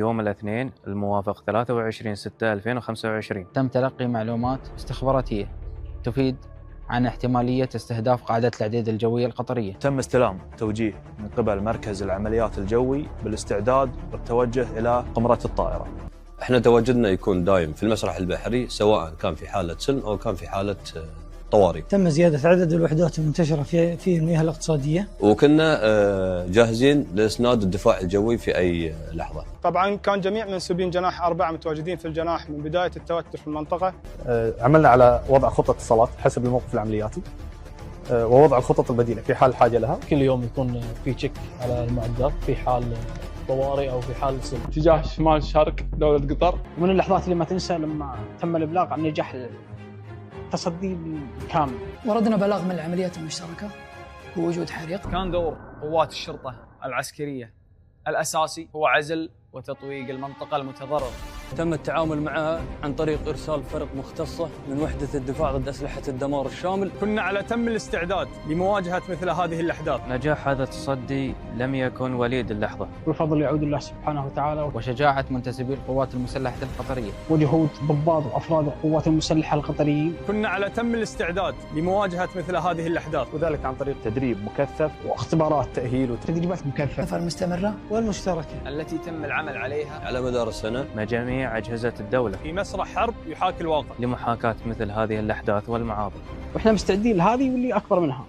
يوم الاثنين الموافق 23/6/2025. تم تلقي معلومات استخباراتية تفيد عن احتمالية استهداف قاعدة العديد الجوية القطرية. تم استلام توجيه من قبل مركز العمليات الجوي بالاستعداد والتوجه إلى قمرة الطائرة. احنا تواجدنا يكون دائم في المسرح البحري، سواء كان في حالة سلم أو كان في حالة طوارئ. تم زيادة عدد الوحدات المنتشرة في المياه الاقتصادية، وكنا جاهزين لإسناد الدفاع الجوي في أي لحظة. طبعا كان جميع منسوبين جناح 4 متواجدين في الجناح من بداية التوتر في المنطقة. عملنا على وضع خطة الصلاة حسب الموقف العملياتي ووضع الخطط البديلة في حال الحاجة لها. كل يوم يكون في تشيك على المعدات في حال طوارئ أو في حال سلم. اتجاه شمال شرق دولة قطر. ومن اللحظات اللي ما تنسى لما تم الإبلاغ عن نجاح التصدي بالكامل. وردنا بلاغ من العمليات المشتركة بوجود حريق. كان دور قوات الشرطة العسكرية الأساسي هو عزل وتطويق المنطقة المتضررة. تم التعامل معها عن طريق إرسال فرق مختصة من وحدة الدفاع ضد أسلحة الدمار الشامل. كنا على تم الاستعداد لمواجهة مثل هذه الأحداث. نجاح هذا التصدي لم يكن وليد اللحظة، والفضل يعود الله سبحانه وتعالى وشجاعة منتسبي القوات المسلحة القطرية وجهود ضباط وأفراد القوات المسلحة القطريين. كنا على تم الاستعداد لمواجهة مثل هذه الأحداث، وذلك عن طريق تدريب مكثف واختبارات تأهيل وتدريبات مكثفة المستمرة والمشتركة التي تم العمل عليها على مدار السنة مع جميع أجهزة الدولة في مسرح حرب يحاكي الواقع لمحاكاة مثل هذه الأحداث والمعاضل. وإحنا مستعدين لهذه واللي أكبر منها.